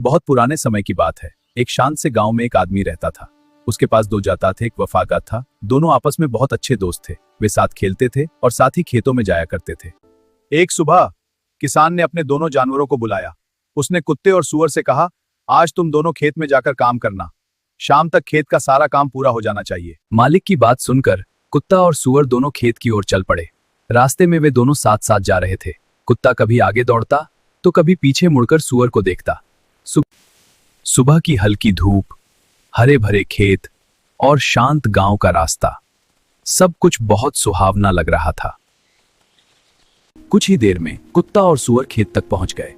बहुत पुराने समय की बात है। एक शांत से गांव में एक आदमी रहता था। उसके पास दो जाता थे, एक वफादार था। दोनों आपस में बहुत अच्छे दोस्त थे। वे साथ खेलते थे और साथ ही खेतों में जाया करते थे। एक सुबह किसान ने अपने दोनों जानवरों को बुलाया। उसने कुत्ते और सूअर से कहा, आज तुम दोनों खेत में जाकर काम करना। शाम तक खेत का सारा काम पूरा हो जाना चाहिए। मालिक की बात सुनकर कुत्ता और सूअर दोनों खेत की ओर चल पड़े। रास्ते में वे दोनों साथ साथ जा रहे थे। कुत्ता कभी आगे दौड़ता तो कभी पीछे मुड़कर सूअर को देखता। सुबह की हल्की धूप, हरे भरे खेत और शांत गांव का रास्ता, सब कुछ बहुत सुहावना लग रहा था। कुछ ही देर में कुत्ता और सूअर खेत तक पहुंच गए।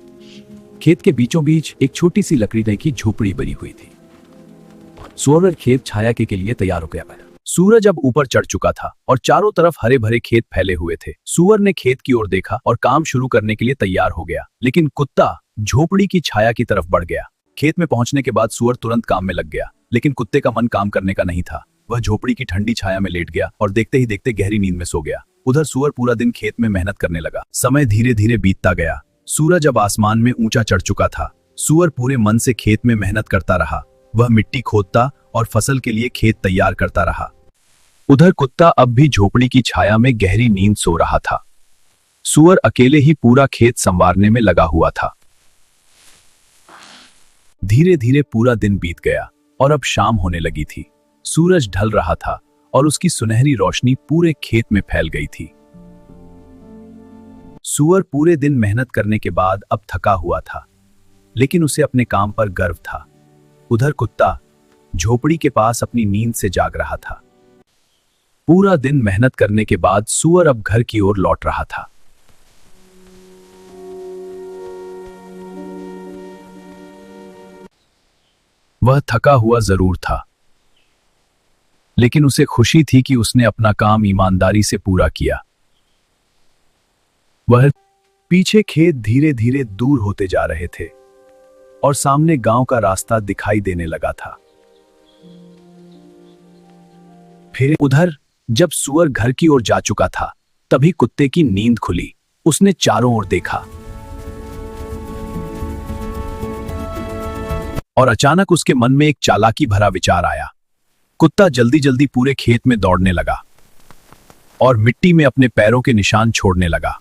खेत के बीचों बीच एक छोटी सी लकड़ी की झोपड़ी बनी हुई थी। सूअर खेत छाया के लिए तैयार हो गया। सूरज अब ऊपर चढ़ चुका था और चारों तरफ हरे भरे खेत फैले हुए थे। सूअर ने खेत की ओर देखा और काम शुरू करने के लिए तैयार हो गया, लेकिन कुत्ता झोपड़ी की छाया की तरफ बढ़ गया। खेत में पहुंचने के बाद सूअर तुरंत काम में लग गया, लेकिन कुत्ते का मन काम करने का नहीं था। वह झोपड़ी की ठंडी छाया में लेट गया और देखते ही देखते गहरी नींद में सो गया। उधर सूअर पूरा दिन खेत में मेहनत करने लगा। समय धीरे धीरे बीतता गया। सूरज अब आसमान में ऊंचा चढ़ चुका था। सूअर पूरे मन से खेत में मेहनत करता रहा। वह मिट्टी खोदता और फसल के लिए खेत तैयार करता रहा। उधर कुत्ता अब भी झोपड़ी की छाया में गहरी नींद सो रहा था। सूअर अकेले ही पूरा खेत संवारने में लगा हुआ था। धीरे धीरे पूरा दिन बीत गया और अब शाम होने लगी थी। सूरज ढल रहा था और उसकी सुनहरी रोशनी पूरे खेत में फैल गई थी। सूअर पूरे दिन मेहनत करने के बाद अब थका हुआ था, लेकिन उसे अपने काम पर गर्व था। उधर कुत्ता झोपड़ी के पास अपनी नींद से जाग रहा था। पूरा दिन मेहनत करने के बाद सूअर अब घर की ओर लौट रहा था। वह थका हुआ जरूर था, लेकिन उसे खुशी थी कि उसने अपना काम ईमानदारी से पूरा किया। वह पीछे खेत धीरे धीरे दूर होते जा रहे थे और सामने गांव का रास्ता दिखाई देने लगा था। फिर उधर जब सूअर घर की ओर जा चुका था, तभी कुत्ते की नींद खुली। उसने चारों ओर देखा और अचानक उसके मन में एक चालाकी भरा विचार आया। कुत्ता जल्दी जल्दी पूरे खेत में दौड़ने लगा और मिट्टी में अपने पैरों के निशान छोड़ने लगा।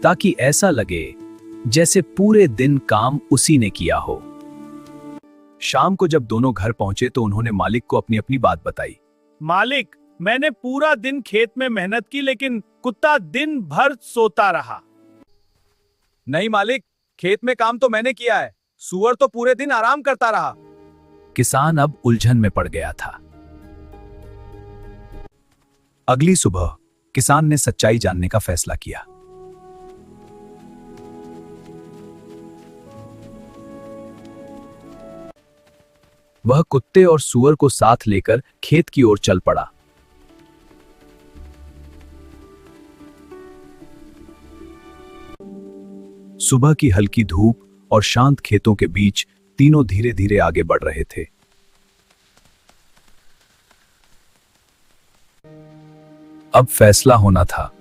ताकि ऐसा लगे जैसे पूरे दिन काम उसी ने किया हो। शाम को जब दोनों घर पहुंचे तो उन्होंने मालिक को अपनी अपनी बात बताई। मालिक, मैंने पूरा दिन खेत में मेहनत की, लेकिन कुत्ता दिन भर सोता रहा। नहीं मालिक, खेत में काम तो मैंने किया है, सूअर तो पूरे दिन आराम करता रहा। किसान अब उलझन में पड़ गया था। अगली सुबह किसान ने सच्चाई जानने का फैसला किया। वह कुत्ते और सूअर को साथ लेकर खेत की ओर चल पड़ा। सुबह की हल्की धूप और शांत खेतों के बीच तीनों धीरे धीरे आगे बढ़ रहे थे। अब फैसला होना था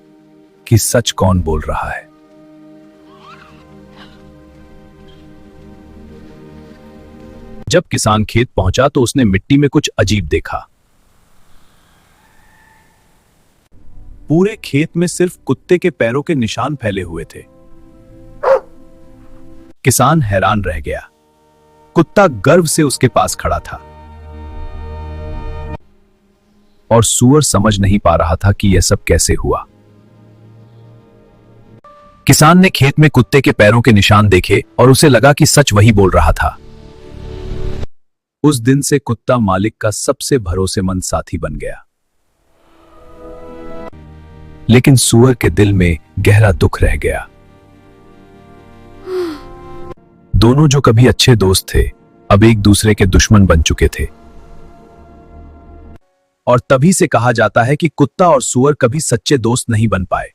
कि सच कौन बोल रहा है। जब किसान खेत पहुंचा तो उसने मिट्टी में कुछ अजीब देखा। पूरे खेत में सिर्फ कुत्ते के पैरों के निशान फैले हुए थे। किसान हैरान रह गया। कुत्ता गर्व से उसके पास खड़ा था और सूअर समझ नहीं पा रहा था कि यह सब कैसे हुआ। किसान ने खेत में कुत्ते के पैरों के निशान देखे और उसे लगा कि सच वही बोल रहा था। उस दिन से कुत्ता मालिक का सबसे भरोसेमंद साथी बन गया। लेकिन सूअर के दिल में गहरा दुख रह गया। दोनों जो कभी अच्छे दोस्त थे, अब एक दूसरे के दुश्मन बन चुके थे। और तभी से कहा जाता है कि कुत्ता और सूअर कभी सच्चे दोस्त नहीं बन पाए।